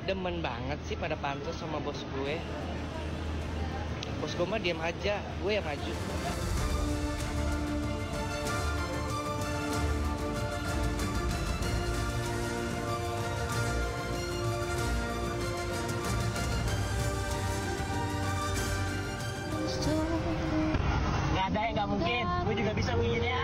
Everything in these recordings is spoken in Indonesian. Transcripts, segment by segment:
Demen banget sih pada pantas sama bos gue. Bos gue mah diam aja, gue yang maju. Nggak ada yang nggak mungkin, gue juga bisa bikinnya.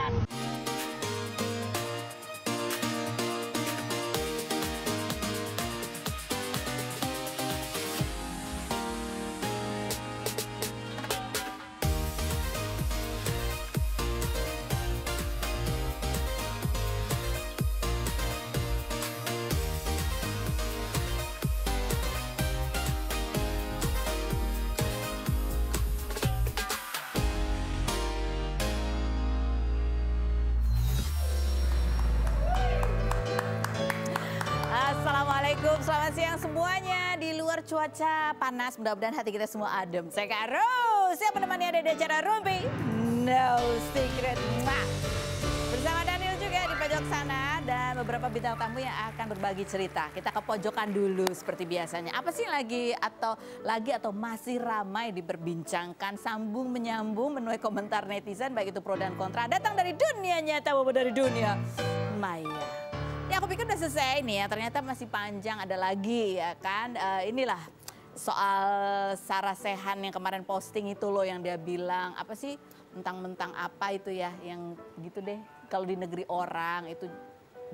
Assalamualaikum, selamat siang semuanya. Di luar cuaca panas, mudah-mudahan hati kita semua adem. Saya Kak Rose, siap menemani Anda di acara Rumpi No Secret. Bersama Daniel juga di pojok sana dan beberapa bintang tamu yang akan berbagi cerita. Kita ke pojokan dulu seperti biasanya. Apa sih lagi atau masih ramai diperbincangkan, sambung menyambung menuai komentar netizen baik itu pro dan kontra. Datang dari dunia nyata maupun dari dunia maya. Ya aku pikir udah selesai nih ya, ternyata masih panjang, ada lagi ya kan. Inilah soal Sarah Sechan yang kemarin posting itu loh, yang dia bilang apa sih, mentang-mentang apa itu ya, yang gitu deh. Kalau di negeri orang itu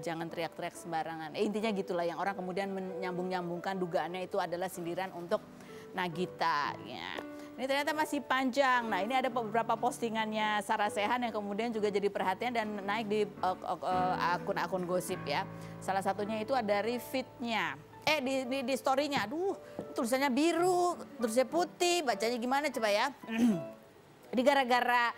jangan teriak-teriak sembarangan. Intinya gitulah, yang orang kemudian menyambung-nyambungkan dugaannya itu adalah sindiran untuk Nagita ya. Ini ternyata masih panjang. Nah ini ada beberapa postingannya Sarah Sechan yang kemudian juga jadi perhatian dan naik di akun-akun gosip ya. Salah satunya itu dari feed-nya. Di story-nya. Aduh, tulisannya biru, tulisannya putih, bacanya gimana coba ya. Jadi gara-gara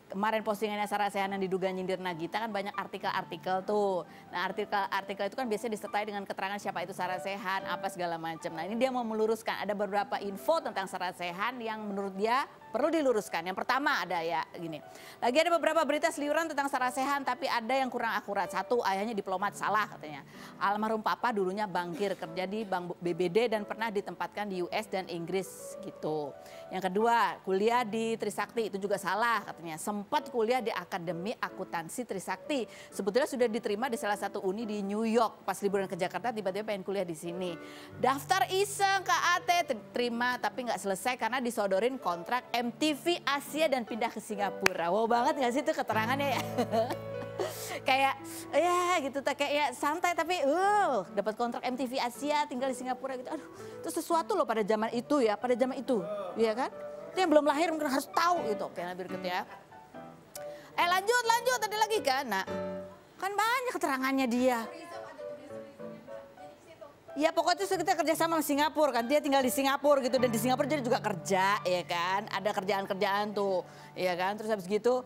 kemarin postingannya Sarah Sechan yang diduga nyindir Nagita kan banyak artikel-artikel tuh. Nah artikel itu kan biasanya disertai dengan keterangan siapa itu Sarah Sechan, apa segala macam. Nah ini dia mau meluruskan, ada beberapa info tentang Sarah Sechan yang menurut dia perlu diluruskan. Yang pertama ada ya gini, lagi ada beberapa berita seliuran tentang Sarah Sechan tapi ada yang kurang akurat. Satu, ayahnya diplomat, salah katanya. Almarhum papa dulunya bankir, kerja di Bank BBD dan pernah ditempatkan di US dan Inggris gitu. Yang kedua, kuliah di Trisakti, itu juga salah katanya. Sempat kuliah di Akademi Akuntansi Trisakti. Sebetulnya sudah diterima di salah satu uni di New York. Pas liburan ke Jakarta tiba-tiba pengen kuliah di sini. Daftar iseng ke AT, terima tapi nggak selesai karena disodorin kontrak MTV Asia dan pindah ke Singapura. Wow banget nggak sih itu keterangannya ya? Kayak ya gitu, kayak ya santai tapi dapat kontrak MTV Asia tinggal di Singapura gitu. Aduh, itu sesuatu loh pada zaman itu ya, pada zaman itu, ya kan? Itu yang belum lahir mungkin harus tahu gitu. Oke, berikut ya. Lanjut tadi lagi kan. Nah, kan banyak keterangannya dia. Ya pokoknya itu kita kerja sama Singapura kan, dia tinggal di Singapura gitu dan di Singapura dia juga kerja ya kan, ada kerjaan-kerjaan tuh ya kan, terus habis gitu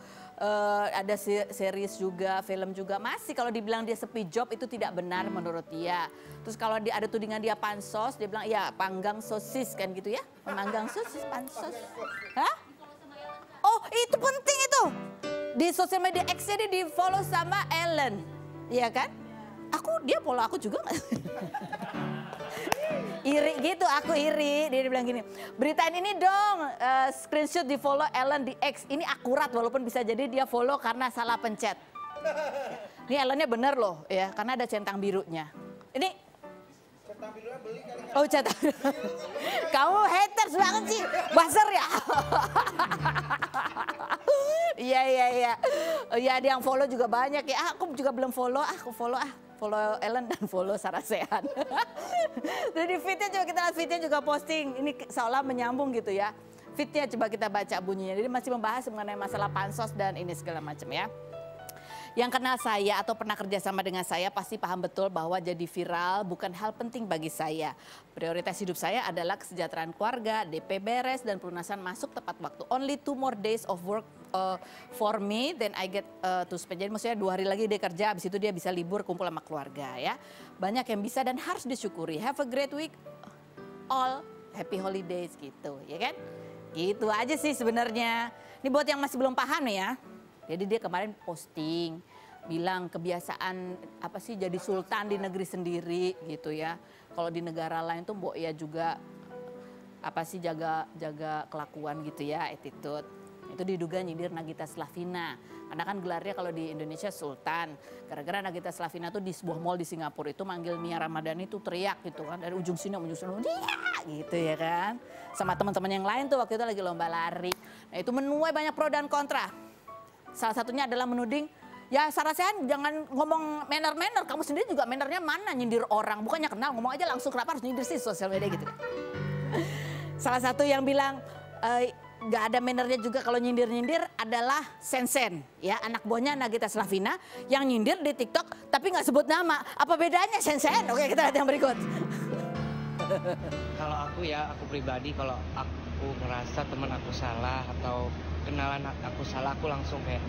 ada series juga, film juga. Masih kalau dibilang dia sepi job itu tidak benar menurut dia. Terus kalau ada tudingan dia pansos, dia bilang ya panggang sosis kan gitu ya, panggang sosis, pansos. Hah? Oh itu penting itu, di sosial media X-nya dia di follow sama Ellen, iya kan? Dia follow aku juga gak? Iri gitu, aku iri. Dia bilang gini, beritain ini dong, screenshot di follow Ellen di X. Ini akurat walaupun bisa jadi dia follow karena salah pencet. Ini Ellennya bener loh ya, karena ada centang birunya. Ini centang birunya beli kali. Oh centang. Kamu haters banget sih, buzzer ya. Iya. Iya ada yang follow juga banyak ya. Aku juga belum follow, aku follow follow Ellen dan follow Sarah Sechan. Jadi feednya coba kita lihat, feednya juga posting. Ini seolah menyambung gitu ya. Feednya coba kita baca bunyinya. Jadi masih membahas mengenai masalah pansos dan ini segala macam ya. Yang kenal saya atau pernah kerja sama dengan saya pasti paham betul bahwa jadi viral bukan hal penting bagi saya. Prioritas hidup saya adalah kesejahteraan keluarga, DP beres dan pelunasan masuk tepat waktu. Only 2 more days of work for me, then I get to spend. Jadi maksudnya 2 hari lagi dia kerja, habis itu dia bisa libur kumpul sama keluarga ya. Banyak yang bisa dan harus disyukuri. Have a great week, all happy holidays gitu, ya kan? Gitu aja sih sebenarnya. Ini buat yang masih belum paham nih ya. Jadi dia kemarin posting bilang kebiasaan apa sih jadi sultan di negeri sendiri gitu ya. Kalau di negara lain tuh Mbok ya juga apa sih jaga kelakuan gitu ya, attitude. Itu diduga nyindir Nagita Slavina. Karena kan gelarnya kalau di Indonesia Sultan. Gara-gara Nagita Slavina tuh di sebuah mall di Singapura itu manggil Nia Ramadhani tuh teriak gitu kan. Dari ujung sini ujung sana, Nia gitu ya kan. Sama teman-teman yang lain tuh waktu itu lagi lomba lari. Nah itu menuai banyak pro dan kontra. Salah satunya adalah menuding, ya Sarasehan jangan ngomong manner, kamu sendiri juga mannernya mana nyindir orang. Bukannya kenal, ngomong aja langsung, kenapa harus nyindir sih sosial media gitu. Salah satu yang bilang, nggak ada mannernya juga kalau nyindir-nyindir adalah Sensen. Ya, anak buahnya Nagita Slavina yang nyindir di TikTok tapi nggak sebut nama. Apa bedanya Sensen? Oke, kita lihat yang berikut. Kalau aku ya, aku pribadi kalau aku ngerasa teman aku salah atau kenalan aku salah, aku langsung kayak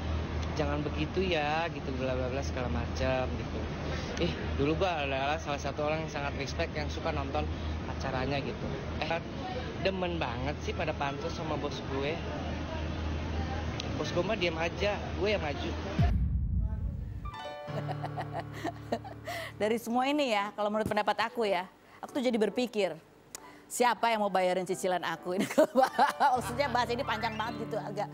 jangan begitu ya gitu, bla bla bla segala macam gitu. Dulu gue adalah salah satu orang yang sangat respect, yang suka nonton acaranya gitu. Demen banget sih pada pantas sama bos gue. Bos gue mah diam aja, gue yang maju. Dari semua ini ya, kalau menurut pendapat aku ya, aku tuh jadi berpikir, siapa yang mau bayarin cicilan aku ini? Maksudnya bahas ini panjang banget gitu agak.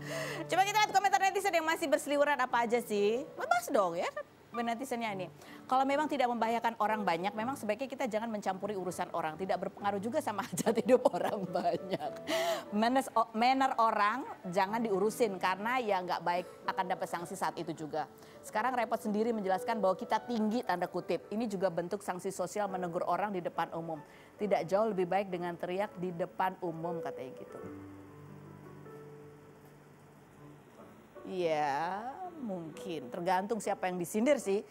Coba kita lihat komentar netizen yang masih berseliweran apa aja sih. Bebas dong ya kan netizennya ini. Kalau memang tidak membahayakan orang banyak, memang sebaiknya kita jangan mencampuri urusan orang. Tidak berpengaruh juga sama hajat hidup orang banyak. Manner orang jangan diurusin karena ya nggak baik, akan dapat sanksi saat itu juga. Sekarang repot sendiri menjelaskan bahwa kita tinggi tanda kutip. Ini juga bentuk sanksi sosial menegur orang di depan umum. Tidak jauh lebih baik dengan teriak di depan umum katanya gitu. Ya mungkin tergantung siapa yang disindir sih.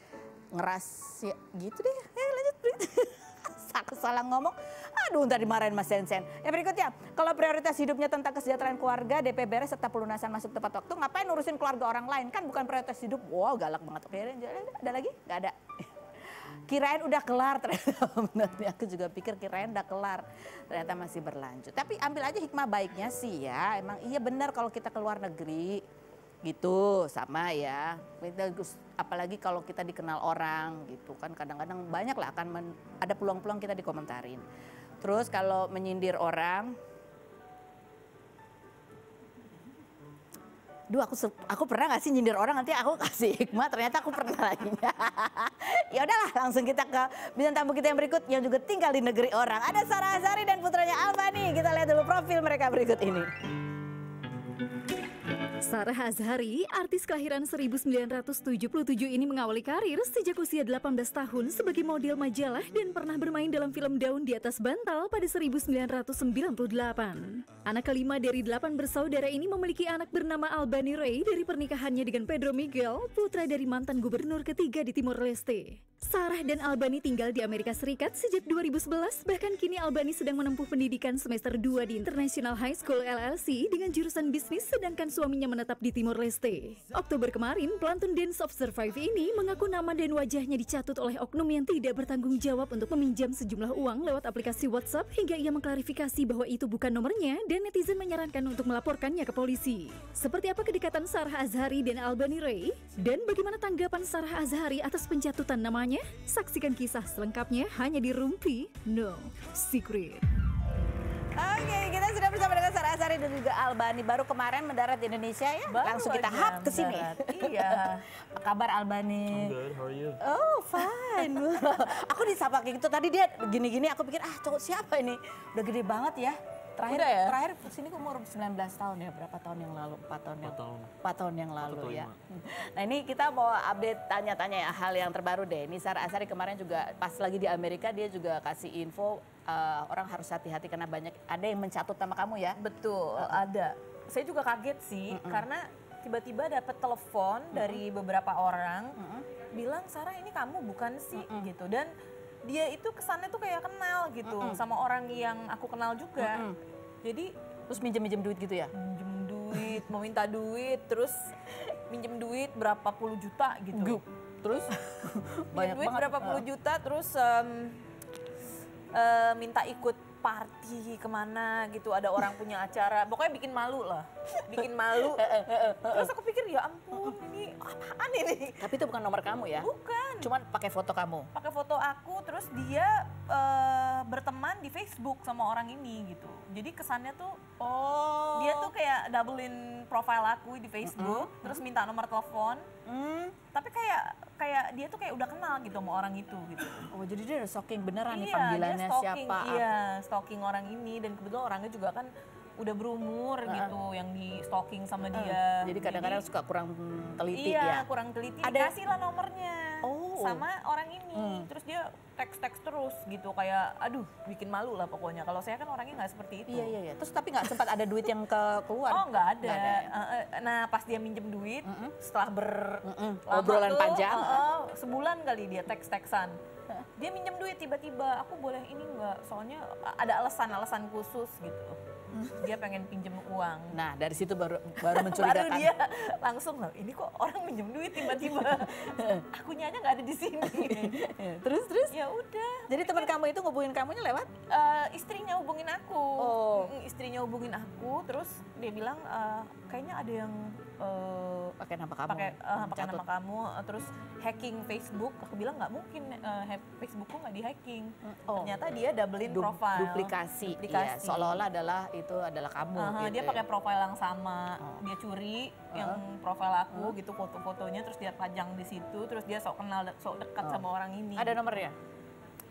Ngerasa gitu deh. Lanjut. Aku salah ngomong. Aduh ntar dimarahin Mas Sensen. Yang berikutnya, kalau prioritas hidupnya tentang kesejahteraan keluarga, DP beres serta pelunasan masuk tepat waktu, ngapain urusin keluarga orang lain? Kan bukan prioritas hidup. Wow galak banget. Oke, ada lagi? Gak ada. Kirain udah kelar, ternyata benernya aku juga pikir kirain udah kelar, ternyata masih berlanjut. Tapi ambil aja hikmah baiknya sih ya, emang iya benar kalau kita ke luar negeri gitu sama ya. Apalagi kalau kita dikenal orang gitu kan, kadang-kadang banyak lah akan ada peluang-peluang kita dikomentarin. Terus kalau menyindir orang, duh aku pernah gak sih nyindir orang, nanti aku kasih hikmah, ternyata aku pernah lagi. Ya udahlah, langsung kita ke bintang tamu kita yang berikut yang juga tinggal di negeri orang. Ada Sarah Azhari dan putranya Albani. Kita lihat dulu profil mereka berikut ini. Sarah Azhari, artis kelahiran 1977 ini mengawali karir sejak usia 18 tahun sebagai model majalah dan pernah bermain dalam film Daun di Atas Bantal pada 1998. Anak kelima dari 8 bersaudara ini memiliki anak bernama Albani Ray dari pernikahannya dengan Pedro Miguel, putra dari mantan gubernur ketiga di Timor Leste. Sarah dan Albani tinggal di Amerika Serikat sejak 2011, bahkan kini Albani sedang menempuh pendidikan semester 2 di International High School LLC dengan jurusan bisnis, sedangkan suaminya menetap di Timor Leste. Oktober kemarin, pelantun Dance of Survive ini mengaku nama dan wajahnya dicatut oleh oknum yang tidak bertanggung jawab untuk meminjam sejumlah uang lewat aplikasi WhatsApp hingga ia mengklarifikasi bahwa itu bukan nomornya dan netizen menyarankan untuk melaporkannya ke polisi. Seperti apa kedekatan Sarah Azhari dan Albani Ray? Dan bagaimana tanggapan Sarah Azhari atas pencatutan namanya? Saksikan kisah selengkapnya hanya di Rumpi No Secret. Oke, kita sudah bersama dengan Sarah Azhari dan juga Albani. Baru kemarin mendarat di Indonesia ya. Langsung kita hap ke sini. Iya. Apa kabar Albani? I'm good, how are you? Oh, fine. Aku disapa kayak gitu. Tadi dia gini-gini, aku pikir cowok siapa ini? Udah gede banget ya. Terakhir kesini umur 19 tahun ya, berapa tahun yang lalu? 4 tahun yang lalu ya. Nah ini kita mau update tanya-tanya ya, hal yang terbaru deh. Ini Sarah Azhari kemarin juga pas lagi di Amerika dia juga kasih info orang harus hati-hati karena ada yang mencatut nama kamu ya. Betul, ada. Saya juga kaget sih karena tiba-tiba dapat telepon dari beberapa orang bilang Sarah ini kamu bukan sih gitu, dan dia itu kesannya tuh kayak kenal gitu sama orang yang aku kenal juga. Jadi terus minjem duit gitu ya? Minjem duit, mau minta duit, terus minjem duit berapa puluh juta gitu. Terus banyak duit berapa puluh juta, terus minta ikut party kemana gitu, ada orang punya acara, pokoknya bikin malu lah, bikin malu. Terus aku pikir ya ampun, ini apaan ini? Tapi itu bukan nomor kamu ya? Bukan. Cuman pakai foto kamu. Pakai foto aku, terus dia berteman di Facebook sama orang ini gitu. Jadi kesannya tuh, dia tuh kayak doublein profile aku di Facebook, terus minta nomor telepon. Tapi kayak dia tuh kayak udah kenal gitu sama orang itu gitu. Oh, jadi dia udah stalking beneran nih Iya, panggilannya dia stalking, siapa? Iya, stalking orang ini, dan kebetulan orangnya juga kan udah berumur gitu yang di stalking sama dia. Jadi kadang-kadang suka kurang teliti iya, ya? kurang teliti. Ada- Kasih lah nomornya sama orang ini. Terus dia teks-teks terus gitu, kayak aduh bikin malu lah pokoknya. Kalau saya kan orangnya nggak seperti itu. Iya. Terus tapi nggak sempat ada duit yang keluar? Oh nggak ada. Nggak ada ya? Nah pas dia minjem duit, setelah lama Obrolan tuh, panjang. sebulan kali dia teks-teksan. Dia minjem duit tiba-tiba, aku boleh ini nggak? Soalnya ada alasan khusus gitu. Dia pengen pinjem uang. Nah dari situ baru Baru mencurigakan. dia langsung loh, ini kok orang minjem duit tiba-tiba. Akunya aja nggak ada di sini. Terus? Ya udah. Jadi teman kamu itu ngubungin kamunya lewat? Istrinya hubungin aku. Istrinya hubungin aku, terus dia bilang kayaknya ada yang Pakai nama kamu? pakai Catut. nama kamu, terus hacking Facebook. Aku bilang nggak mungkin, Facebookku nggak di-hacking. Ternyata dia doublein profile. Duplikasi. Iya, seolah-olah itu adalah kamu. gitu Dia ya. pakai profile yang sama, dia curi yang profile aku gitu, foto-fotonya, terus dia pajang di situ, terus dia sok kenal, sok dekat sama orang ini. Ada nomornya?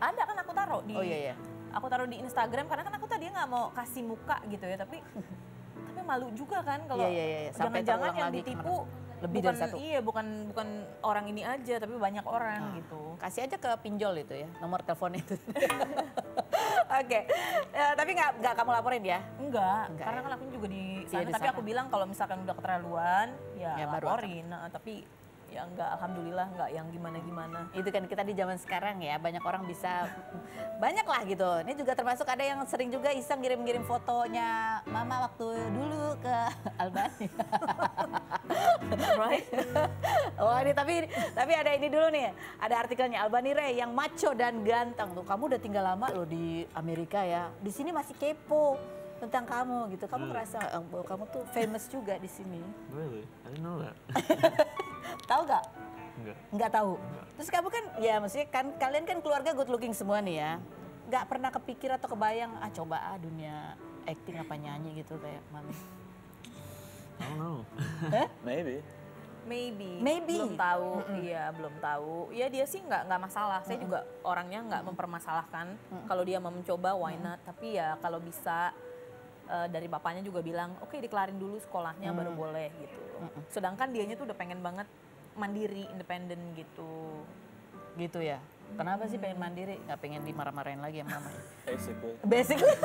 Ada kan, aku taruh di. Oh iya. Aku taruh di Instagram karena kan aku tadi nggak mau kasih muka gitu ya, tapi malu juga kan kalau Iya. Sampai jangan-jangan terulang yang lagi ditipu lebih bukan, dari satu. Iya, bukan orang ini aja, tapi banyak orang gitu. Kasih aja ke pinjol itu ya, nomor telepon itu. Oke. Tapi nggak kamu laporin ya? Enggak, Enggak karena ya? kan aku juga di Iya, sana, di tapi sana. aku bilang kalau misalkan udah keterlaluan ya baru laporin. Nah, tapi ya enggak, alhamdulillah enggak yang gimana-gimana. Itu kan kita di zaman sekarang ya, banyak orang bisa, banyak lah gitu. Ini juga termasuk ada yang sering juga iseng ngirim-ngirim fotonya mama waktu dulu ke Albania. Right? Oh ini tapi ada ini dulu nih, ada artikelnya Albani Ray yang macho dan ganteng tuh. Kamu udah tinggal lama loh di Amerika ya, di sini masih kepo tentang kamu gitu. Kamu merasa bahwa kamu tuh famous juga di sini. Really? I didn't know that. Tahu gak? Enggak. Nggak tahu. Terus kamu kan, ya maksudnya kan kalian kan keluarga good looking semua nih ya. Nggak pernah kepikir atau kebayang, coba dunia acting apa nyanyi gitu kayak mami. I don't know. Maybe. Maybe. Belum tahu. Iya, belum tahu. Ya dia sih nggak masalah. Saya juga orangnya nggak mempermasalahkan. Kalau dia mau mencoba, why not? Tapi ya kalau bisa, dari bapaknya juga bilang, oke dikelarin dulu sekolahnya baru boleh gitu. Sedangkan dianya tuh udah pengen banget mandiri, independen gitu. Gitu ya. Kenapa sih pengen mandiri? Nggak pengen dimarah-marahin lagi sama mama? Basically.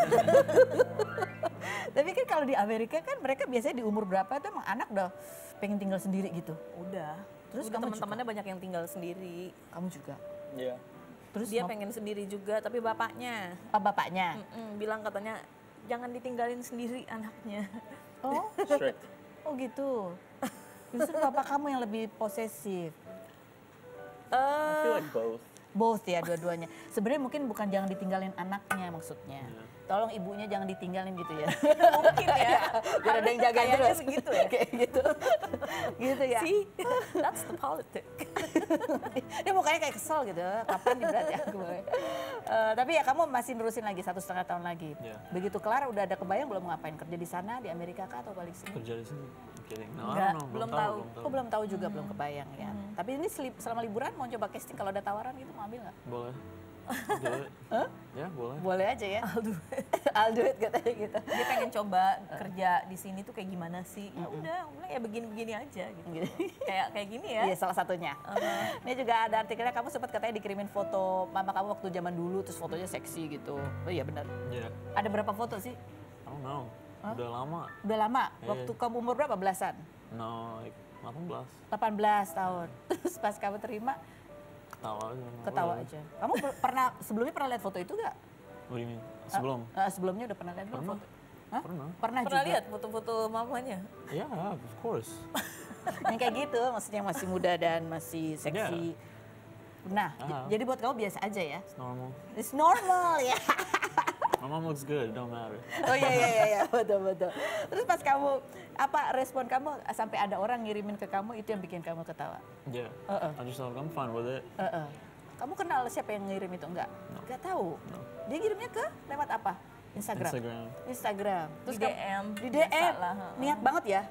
Tapi kan kalau di Amerika kan mereka biasanya di umur berapa tuh emang anak udah pengen tinggal sendiri gitu. Udah. Terus Udah kamu teman-temannya banyak yang tinggal sendiri. Kamu juga. Yeah. Terus Dia pengen sendiri juga, tapi bapaknya bapaknya. bilang katanya jangan ditinggalin sendiri anaknya. Oh, Strict. oh gitu. Justru bapak kamu yang lebih posesif. I feel like both. Both ya dua-duanya. Sebenarnya mungkin bukan jangan ditinggalin anaknya maksudnya. Tolong ibunya jangan ditinggalin gitu ya. Mungkin ya. Biar ada yang jagain Kayaknya terus. begitu ya. Kayak gitu. Gitu ya. See, that's the politics. Dia mukanya kayak kesel gitu. Kapan nih berat ya gue. Tapi ya kamu masih nerusin lagi 1,5 tahun lagi. Iya. Begitu kelar udah ada kebayang belum ngapain? Kerja di sana, di Amerika kah atau balik sini? Kerja di sini. I'm kidding. No, I Enggak, don't know. belum tahu. Oh belum tahu juga, belum kebayang ya. Tapi ini selama liburan mau coba casting, kalau ada tawaran gitu mau ambil nggak? Boleh. I'll do it. Ya, boleh. Boleh aja ya. I'll do it katanya gitu. Dia pengen coba kerja di sini tuh kayak gimana sih? Ya udah, aku bilang ya begini-begini aja gitu. Kayak gini ya. Iya salah satunya. Ini juga ada artikelnya, kamu sempat katanya dikirimin foto mama kamu waktu zaman dulu, terus fotonya seksi gitu. Oh iya benar. Yeah. Ada berapa foto sih? I don't know. Udah lama. Udah lama? Iya. Waktu kamu umur berapa? Belasan? No, like 18. 18 tahun. Terus pas kamu terima, Ketawa aja. ketawa aja. Kamu sebelumnya pernah lihat foto itu gak? What do you mean? Sebelum? Sebelumnya udah pernah lihat belum Pernah. foto? Hah? Pernah. Pernah Pernah juga? lihat foto-foto mamanya? Yeah, of course. Yang kayak gitu, maksudnya masih muda dan masih seksi. Nah, jadi buat kamu biasa aja ya? It's normal. It's normal ya. My mom looks good, it don't matter. Oh iya, betul. Terus pas kamu, apa respon kamu sampai ada orang ngirimin ke kamu, itu yang bikin kamu ketawa? Yeah. I just thought I'm fine with it. Kamu kenal siapa yang ngirim itu? Enggak tahu. Dia ngirimnya ke lewat apa? Instagram. Terus Di DM. Di DM. Biasalah, Niat banget ya.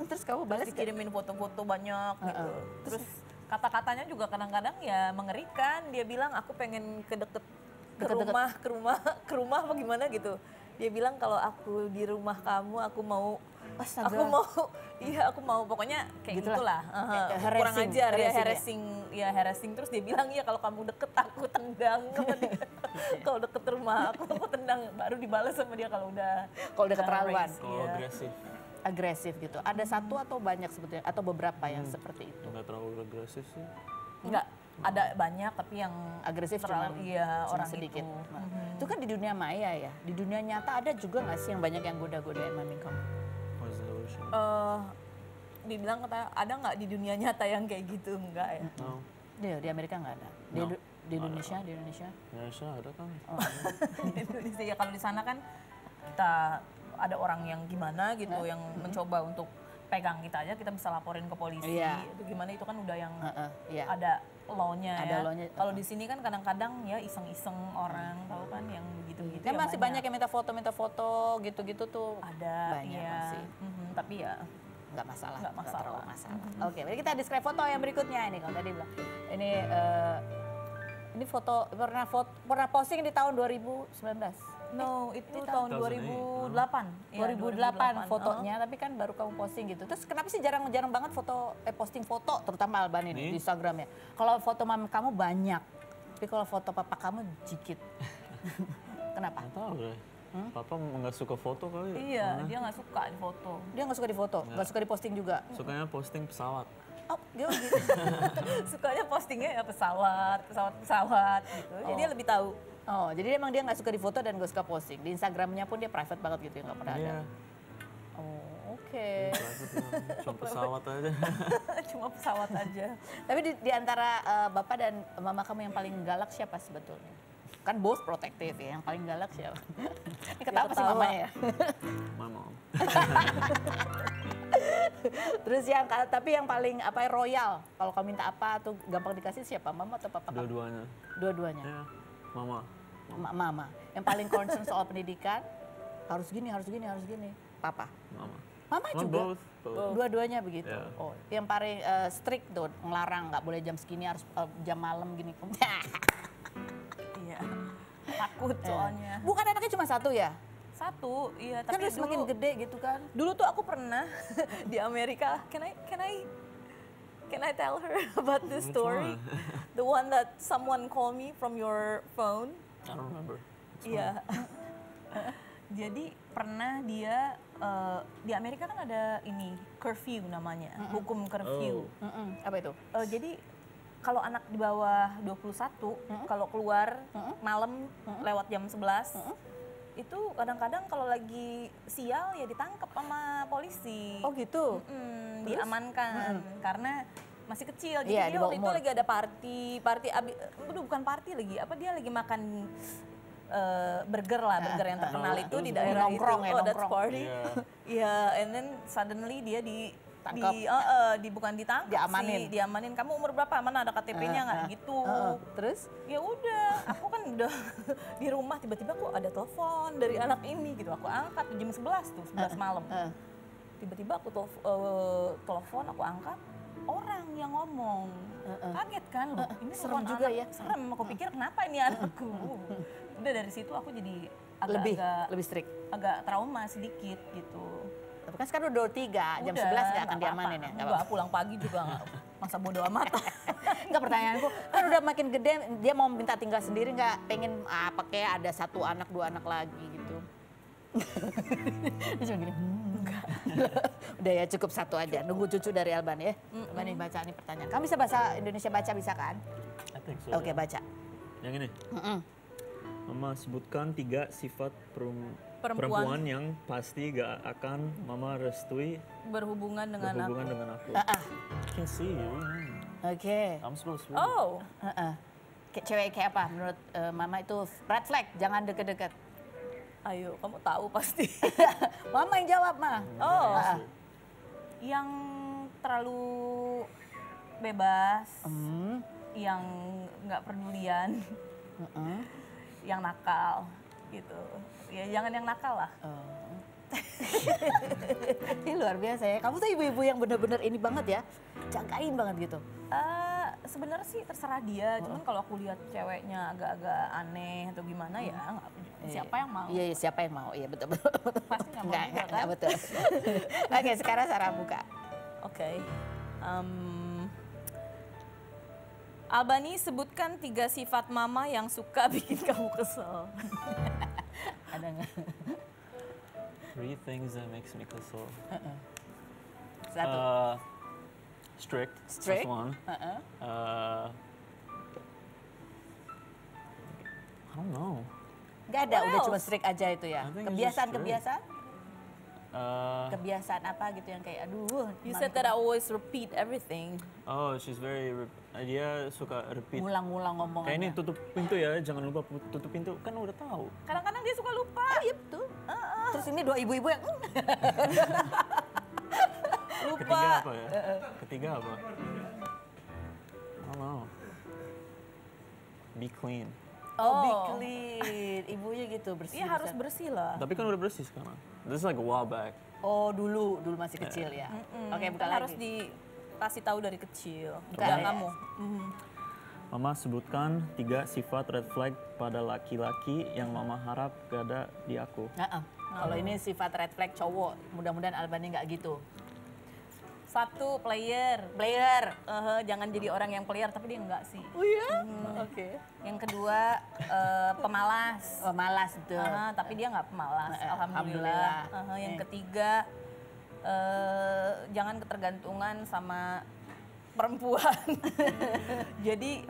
Terus kamu balas Terus dikirimin foto-foto banyak gitu. Terus kata-katanya juga kadang-kadang ya mengerikan. Dia bilang aku pengen ke rumah apa gimana gitu. Dia bilang kalau aku di rumah kamu aku mau pokoknya kayak gitulah. Kurang ajar ya, harassing. Terus dia bilang ya kalau kamu deket aku tendang sama dia. Kalau deket rumah aku tendang. Baru dibalas sama dia kalau udah keterlaluan. Kalau Agresif gitu. Ada satu atau banyak sebetulnya atau beberapa yang seperti itu? nggak terlalu agresif sih. Enggak, ada banyak tapi yang Agresif terlalu cuma orang sedikit. itu. Itu kan di dunia maya ya. Di dunia nyata ada juga nggak sih yang banyak yang goda-godain mami kamu? What's the solution? Dibilang ada nggak di dunia nyata yang kayak gitu? Enggak ya. No. Di Amerika nggak ada. Di Indonesia? Indonesia ada kan? Di Indonesia ya, kalau di sana kan kita ada orang yang gimana gitu yang mencoba untuk pegang kita aja, kita bisa laporin ke polisi. Itu gimana, itu kan udah yang ada law-nya ya. Kalau di sini kan kadang-kadang ya iseng-iseng orang, tahu kan yang begitu-begitu. Kan masih banyak yang minta foto gitu-gitu tuh. Ada banyak ya. masih. Tapi ya Nggak masalah. terlalu masalah. Oke, jadi kita describe foto yang berikutnya ini. Kalau tadi bilang ini foto pernah posting di tahun 2019. No, itu Ini tahun 2008. 2008. Ya, 2008 fotonya, tapi kan baru kamu posting gitu. Terus kenapa sih jarang-jarang banget posting foto, terutama Alban ini di Instagram ya? Kalau foto mama kamu banyak, tapi kalau foto papa kamu dikit. Kenapa? Nggak tahu deh. Papa nggak suka foto kali. Iya, dia nggak suka di foto. Dia nggak suka di foto, nggak suka di posting juga. Sukanya posting pesawat. Oh, gitu. Sukanya postingnya ya pesawat gitu. Jadi dia lebih tahu. Oh, jadi emang dia nggak suka di foto dan nggak suka posting. Di Instagramnya pun dia private banget gitu ya, nggak pernah ada. Iya. Oh, oke. Cuma pesawat aja. Cuma pesawat aja. Tapi di antara bapak dan mama kamu yang paling galak siapa sebetulnya? Kan both protektif ya, yang paling galak siapa? Ini ketawa sih mamanya ya. My mom. Terus tapi yang paling royal, kalau kamu minta apa tuh gampang dikasih siapa, mama atau papa kamu? Dua-duanya. Dua-duanya. Iya. Mama. Mama. Yang paling concern soal pendidikan, harus gini. Papa. Mama juga. Both. Dua-duanya begitu. Yeah. Oh, yang paling strict tuh, ngelarang nggak boleh jam segini, harus jam malam gini. Iya. Takut soalnya. Bukan anaknya cuma satu ya? Satu, iya. Kan Tapi udah semakin dulu, gede gitu kan? dulu tuh aku pernah di Amerika. Can I tell her about this Which story? one? The one that someone call me from your phone. I don't remember. Iya. Jadi pernah dia di Amerika kan ada ini curfew namanya, hukum curfew. Apa itu? Jadi kalau anak di bawah 21 kalau keluar malam lewat jam 11 itu kadang-kadang kalau lagi sial ya ditangkap sama polisi. Oh gitu? Diamankan karena masih kecil. Jadi Iya, dia waktu itu lagi ada bukan party lagi, dia lagi makan burger yang terkenal itu di daerah nongkrong itu. ya, Oh, that's nongkrong. party. Iya, and then suddenly dia Tangkap. bukan ditangkap Diamanin. sih, diamanin. Kamu umur berapa? Mana ada KTP-nya nggak gitu. Terus? Ya udah, aku kan udah di rumah tiba-tiba kok ada telepon dari anak ini gitu. Aku angkat jam 11 tuh, 11 malam. Tiba-tiba aku telepon, aku angkat, orang yang ngomong. Kaget kan, loh, ini Serem telepon juga anak. ya. Serem, aku pikir kenapa ini anakku. Udah dari situ aku jadi Lebih strict. agak trauma sedikit gitu. Tapi kan sekarang udah 23, jam 11 nggak akan diamanin ya? Nggak Enggak, pulang pagi juga nggak. Masa bodo amat. Enggak, pertanyaanku kan udah makin gede, dia mau minta tinggal sendiri nggak? Pengen kayak ada 1 anak 2 anak lagi gitu. Dia cuma gini, enggak. Udah ya cukup 1 aja, nunggu cucu dari Alban ya. Coba nih baca nih pertanyaan. Kamu bisa bahasa Indonesia bisa kan? I think so. Oke, baca. Yang ini. Mama sebutkan 3 sifat perempuan yang pasti gak akan Mama restui Berhubungan dengan aku. dengan aku. Can see you. Oke. I'm supposed to. Oh, Cewek kayak apa menurut Mama itu red flag, jangan deket-deket. Ayo, kamu tahu pasti. Mama yang jawab, Ma. Oh, yang terlalu bebas, yang nggak pedulian, yang nakal gitu. Ya jangan yang nakal lah. Ini luar biasa ya. Kamu tuh ibu-ibu yang bener-bener ini banget ya, jagain banget gitu. Sebenarnya sih terserah dia, cuman kalau aku lihat ceweknya agak-agak aneh atau gimana ya siapa yang mau? Iya, siapa yang mau? Iya betul betul. Pasti nggak mau juga, kan? Nggak betul. Oke, sekarang Sarah buka. Oke. Albani, sebutkan 3 sifat mama yang suka bikin kamu kesel. Ada nggak? 3 things that makes me kesel. Satu. Strict. Strict? That's one. I don't know. Nggak ada, What udah else? cuma strict aja itu ya. I think it's just Kebiasaan-kebiasaan? Kebiasaan apa gitu yang kayak aduh. You said that I always repeat everything. Oh, she's very. Dia suka repeat. Ngulang-ngulang ngomongannya. Kayak ini tutup pintu ya, jangan lupa tutup pintu. Kan udah tahu. Kadang-kadang dia suka lupa. Iya betul. Terus ini dua ibu-ibu yang Lupa. Ketiga apa ya? Ketiga apa? I don't know. Be clean. Oh, be clean. Ibunya gitu bersih. Iya harus bersih lah. Tapi kan udah bersih sekarang. This is like a while back. Oh, dulu masih kecil ya. Oke, buka Kan lagi. harus dikasih tahu dari kecil. Buka Udah ya. kamu. Mama sebutkan 3 sifat red flag pada laki-laki yang mama harap gak ada di aku. Kalau ini sifat red flag cowok, mudah-mudahan Albani nggak gitu. 1, player. Player. Jangan jadi orang yang player tapi dia enggak sih. Oh iya? Oke. Yang kedua, pemalas. Oh, malas itu. Tapi dia nggak pemalas, Alhamdulillah. alhamdulillah. Yang ketiga, jangan ketergantungan sama perempuan. Jadi,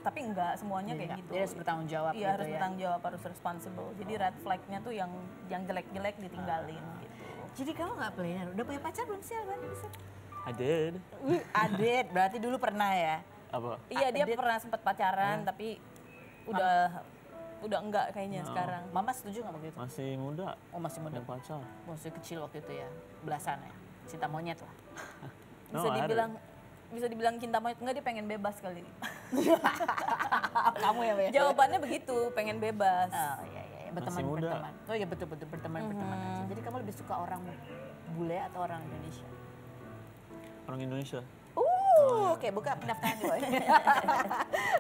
tapi enggak semuanya kayak gitu. Dia harus bertanggung jawab Iya, gitu harus ya. bertanggung jawab, harus responsible. Jadi red flag-nya tuh yang jelek-jelek ditinggalin gitu. Jadi kamu nggak player? Udah punya pacar belum sih Albani? I did. Adit, berarti dulu pernah ya? Apa? Iya, dia pernah sempat pacaran tapi udah enggak kayaknya sekarang. Mama setuju nggak begitu? Masih muda. Oh masih muda. Yang pacar. Masih kecil waktu itu ya, belasan ya. Cinta monyet lah. Bisa No, I had bisa dibilang cinta monyet, enggak, dia pengen bebas kali. Kamu ya, Be? Jawabannya begitu, pengen bebas. Oh iya, berteman. muda. Oh iya betul berteman aja. Jadi kamu lebih suka orang bule atau orang Indonesia? Orang Indonesia. Oke, buka pendaftaran dulu.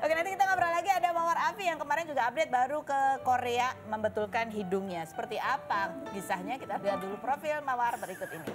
Oke, nanti kita ngobrol lagi. Ada Mawar Afi yang kemarin juga update baru ke Korea membetulkan hidungnya. Seperti apa kisahnya? Kita lihat dulu profil Mawar berikut ini.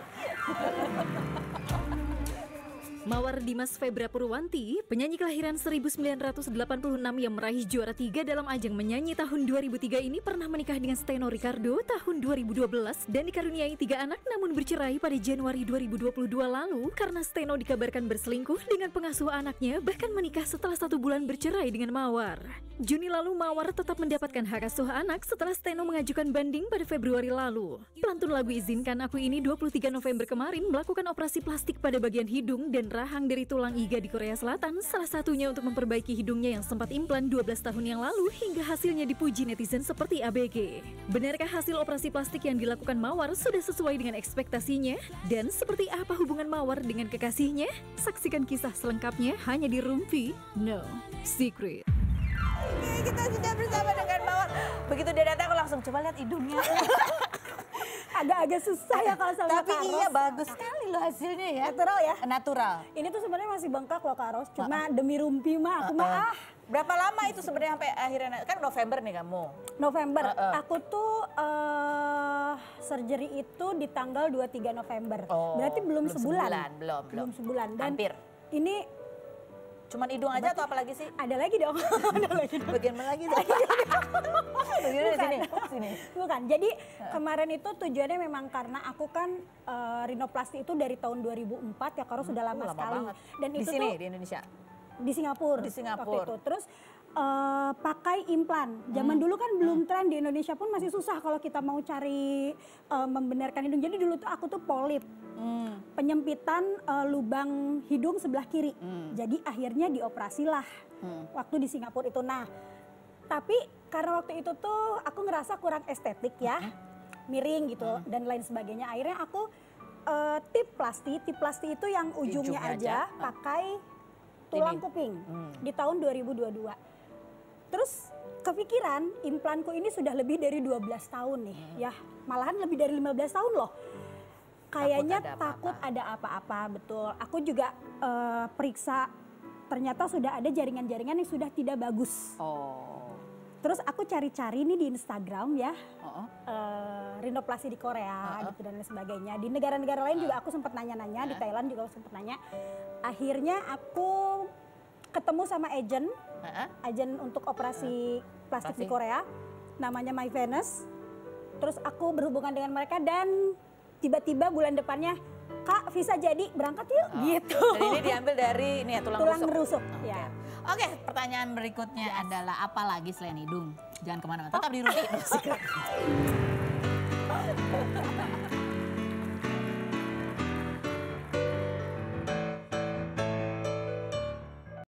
Mawar Dimas Febra Purwanti, penyanyi kelahiran 1986 yang meraih juara 3 dalam ajang menyanyi tahun 2003 ini pernah menikah dengan Steno Ricardo tahun 2012 dan dikaruniai 3 anak namun bercerai pada Januari 2022 lalu karena Steno dikabarkan berselingkuh dengan pengasuh anaknya bahkan menikah setelah 1 bulan bercerai dengan Mawar. Juni lalu Mawar tetap mendapatkan hak asuh anak setelah Steno mengajukan banding pada Februari lalu. Pelantun lagu Izinkan Aku ini 23 November kemarin melakukan operasi plastik pada bagian hidung dan rahang dari tulang iga di Korea Selatan, salah satunya untuk memperbaiki hidungnya yang sempat implan 12 tahun yang lalu hingga hasilnya dipuji netizen seperti ABG. Benarkah hasil operasi plastik yang dilakukan Mawar sudah sesuai dengan ekspektasinya? Dan seperti apa hubungan Mawar dengan kekasihnya? Saksikan kisah selengkapnya hanya di Rumpi No Secret. Kita sudah bersama dengan Mawar. Begitu dia datang aku langsung coba lihat hidungnya. Agak-agak susah ya kalau sama Tapi Kak iya Ros. bagus sekali loh hasilnya ya. Natural ya? Natural. Ini tuh sebenarnya masih bengkak loh Kak Ros. Cuma demi rumpi mah aku mah Berapa lama itu sebenarnya sampai akhirnya, kan November nih kamu? November. Aku tuh surgery itu di tanggal 23 November. Berarti belum sebulan. Belum sebulan. Dan Hampir. ini Cuman hidung aja atau apa lagi sih? ada lagi dong. Ada lagi dong. Bagian mana lagi? Bagian di sini. Sini. Bukan. Jadi kemarin itu tujuannya memang karena aku kan rinoplasti itu dari tahun 2004 ya Kak Ros, sudah lama sekali. banget. Dan Di itu sini tuh di Indonesia. di Singapura. Di Singapura. Waktu itu. Terus pakai implan. Zaman dulu kan belum tren, di Indonesia pun masih susah kalau kita mau cari membenarkan hidung. Jadi dulu tuh aku tuh polip. Penyempitan lubang hidung sebelah kiri. Jadi akhirnya dioperasilah waktu di Singapura itu. Nah, Tapi karena waktu itu tuh aku ngerasa kurang estetik ya, miring gitu dan lain sebagainya. Akhirnya aku tip plasti itu yang ujungnya aja pakai tulang kuping di tahun 2022. Terus kepikiran implanku ini sudah lebih dari 12 tahun nih ya, malahan lebih dari 15 tahun loh. Kayaknya takut ada apa-apa, betul. Aku juga periksa, ternyata sudah ada jaringan-jaringan yang sudah tidak bagus. Terus aku cari-cari nih di Instagram ya, rinoplasti di Korea gitu dan lain sebagainya. Di negara-negara lain juga aku sempat nanya-nanya, di Thailand juga aku sempat nanya. Akhirnya aku ketemu sama agen untuk operasi plastik di Korea, namanya My Venus. Terus aku berhubungan dengan mereka dan tiba-tiba bulan depannya, Kak visa jadi berangkat yuk gitu. Dan ini diambil dari ini ya, tulang rusuk. Ya. Oke, pertanyaan berikutnya adalah apa lagi selain hidung? Jangan kemana-mana, tetap di Rumpi.